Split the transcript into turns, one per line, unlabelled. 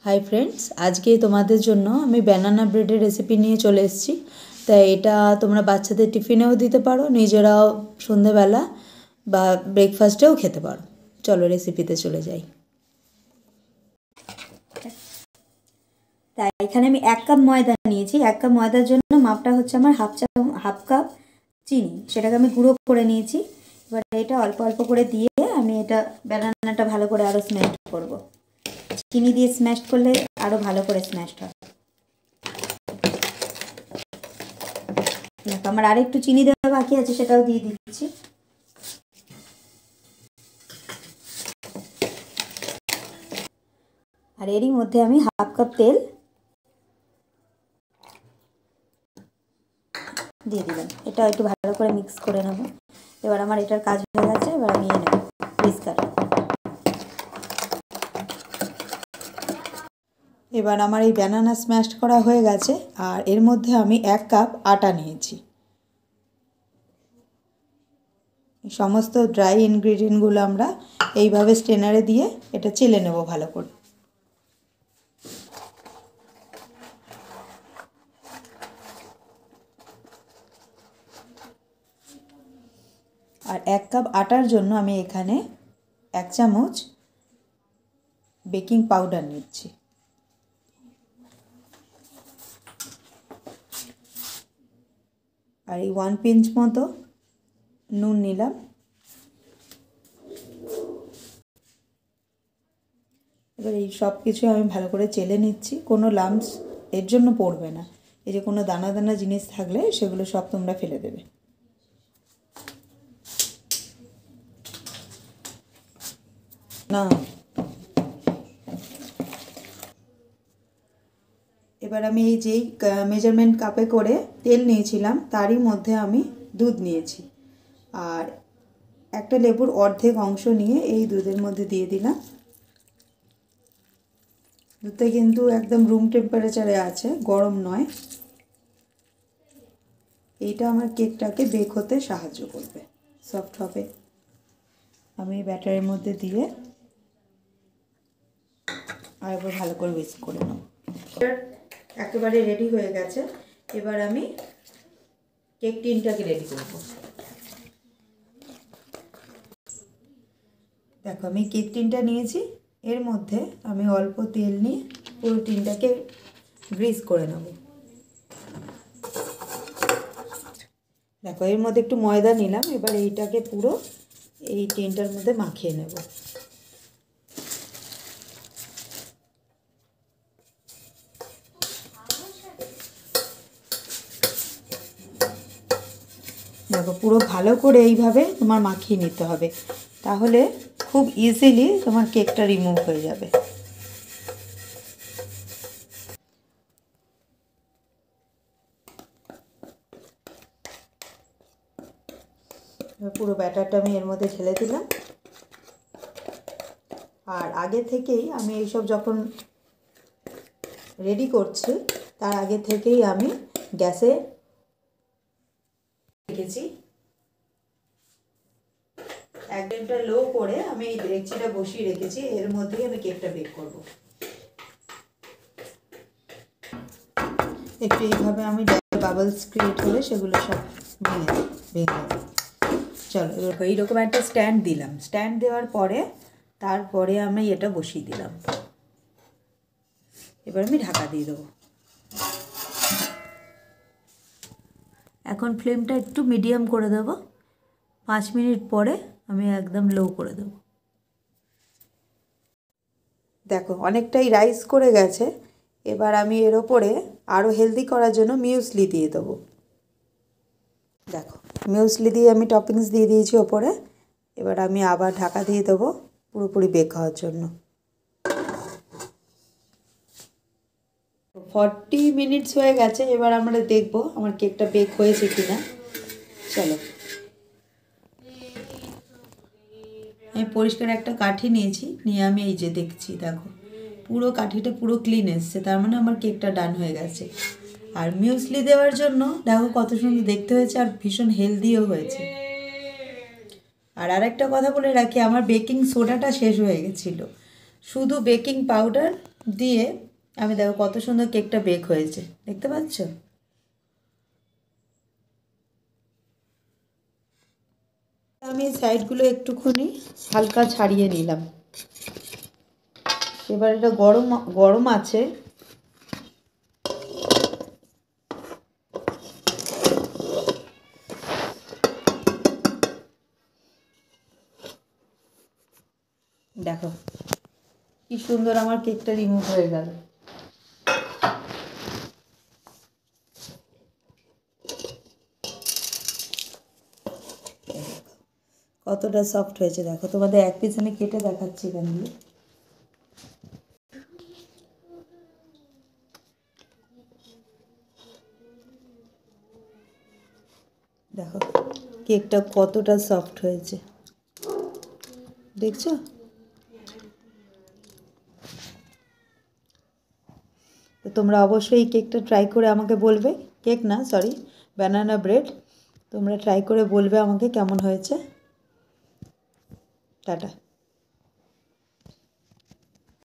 Hi friends, आज के तुम्हारे জন্য আমি ব্যানানা ব্রেডের রেসিপি নিয়ে চলে এসেছি। তাই এটা তোমরা বাচ্চাদের টিফিনেও দিতে পারো, নিজেরাও সন্ধ্যাবেলা বা ব্রেকফাস্টেও খেতে পারো। চলো রেসিপিতে চলে যাই।
তাই এখানে আমি 1 কাপ ময়দা নিয়েছি। 1 কাপ ময়দার জন্য মাপটা হচ্ছে আমার হাফ কাপ চিনি, সেটাকে আমি গুঁড়ো করে নিয়েছি। এবার এটা অল্প অল্প করে দিয়ে আমি এটা ব্যানানাটা ভালো করে আরও স্ম্যাশ করব। চিনি দিয়ে স্ম্যাশ করলে আরও ভালো করে স্ম্যাশ হয়। আমার আরেকটু চিনি দেওয়া বাকি আছে, সেটাও দিয়ে দিচ্ছি। আর এরই মধ্যে আমি হাফ কাপ তেল দিয়ে দিলাম। এটা একটু ভালো করে মিক্স করে নেব। এবার আমার এটার কাজ হয়ে গেছে। এবার আমি নেব হুইস্কার।
এবার আমার এই ব্যানানা স্ম্যাশ করা হয়ে গেছে। আর এর মধ্যে আমি 1 কাপ আটা নিয়েছি। সমস্ত ড্রাই ইনগ্রেডিয়েন্টগুলো আমরা এইভাবে স্ট্রেনারে দিয়ে এটা চেলে নেব ভালো করে। আর 1 কাপ আটার জন্য আমি এখানে 1 চামচ বেকিং পাউডার নিচ্ছি। আর এই 1 পিঞ্চ মতো নুন নিলাম। এবার এই সব কিছু আমি ভালো করে চেলে নিচ্ছি। কোনো লাম্পস এর জন্য পড়বে না। এই যে কোনো দানা দানা জিনিস থাকলে সেগুলো সব তোমরা ফেলে দেবে। না, এবার আমি এই যেই মেজারমেন্ট কাপে করে তেল নিয়েছিলাম তারই মধ্যে আমি দুধ নিয়েছি। আর একটা লেবুর অর্ধেক অংশ নিয়ে এই দুধের মধ্যে দিয়ে দিলাম। দুধটা কিন্তু একদম রুম টেম্পারেচারে আছে, গরম নয়। এইটা আমার কেকটাকে বেক হতে সাহায্য করবে, সফট হবে। আমি ব্যাটারের মধ্যে দিয়ে আরেকবার ভালো করে হুইস্ক করে নেব। একেবারে রেডি হয়ে গেছে। এবার আমি কেক টিনটাকে রেডি করব। দেখো আমি কেক টিনটা নিয়েছি। এর মধ্যে আমি অল্প তেল নিয়ে পুরো টিনটাকে গ্রিস করে নেব। দেখো এর মধ্যে একটু ময়দা নিলাম। এবার এইটাকে পুরো এই টিনটার মধ্যে মাখিয়ে নেব। দেখো পুরো ভালো করে এইভাবে তোমার মাখিয়ে নিতে হবে, তাহলে খুব ইজিলি তোমার কেকটা রিমুভ হয়ে যাবে। পুরো ব্যাটারটা আমি এর মধ্যে ঢেলে দিলাম। আর আগে থেকেই আমি এইসব যখন রেডি করছি তার আগে থেকেই আমি গ্যাসে রেখেছি। একদমটা লো করে আমি এই ডেকচিটা বসিয়ে রেখেছি। এর মধ্যেই আমি কেকটা বেক করব। একটু এইভাবে আমি বাবলস ক্রিয়েট করে সেগুলো সব ভেঙে দেবো। চলো এইরকম একটা স্ট্যান্ড দিলাম। স্ট্যান্ড দেওয়ার পরে তারপরে আমি এটা বসিয়ে দিলাম। এবার আমি ঢাকা দিয়ে দেবো। এখন ফ্লেমটা একটু মিডিয়াম করে দেবো। 5 মিনিট পরে আমি একদম লো করে দেবো। দেখো অনেকটাই রাইস করে গেছে। এবার আমি এর ওপরে আরও হেলদি করার জন্য মিউসলি দিয়ে দেবো। দেখো মিউসলি দিয়ে আমি টপিংস দিয়ে দিয়েছি ওপরে। এবার আমি আবার ঢাকা দিয়ে দেবো পুরোপুরি বেক হওয়ার জন্য। 40 মিনিটস হয়ে গেছে। এবার আমরা দেখবো আমার কেকটা বেক হয়েছে কিনা। চলো আমি পরিষ্কার একটা কাঠি নিয়েছি, নিয়ে আমি এই যে দেখছি। দেখো পুরো কাঠিটা পুরো ক্লিন এসছে, তার মানে আমার কেকটা ডান হয়ে গেছে। আর মিউসলি দেওয়ার জন্য দেখো কত সুন্দর দেখতে হয়েছে, আর ভীষণ হেলদিও হয়েছে। আর আরেকটা কথা বলে রাখি, আমার বেকিং সোডাটা শেষ হয়ে গেছিলো। শুধু বেকিং পাউডার দিয়ে আমি দেখো কত সুন্দর কেকটা বেক হয়েছে, দেখতে পাচ্ছ? আমি সাইডগুলো একটুখানি হালকা ছাড়িয়ে নিলাম। এবার এটা গরম গরম আছে, দেখো কি সুন্দর আমার কেকটা রিমুভ হয়ে গেল। কতটা সফট হয়েছে দেখো, তোমাদের এক পিস আমি কেটে দেখাচ্ছি এখান দিয়ে। দেখো কেকটা কতটা সফট হয়েছে, দেখছো? তো তোমরা অবশ্যই এই কেকটা ট্রাই করে আমাকে বলবে, কেক না সরি ব্যানানা ব্রেড, তোমরা ট্রাই করে বলবে আমাকে কেমন হয়েছে। টাটা।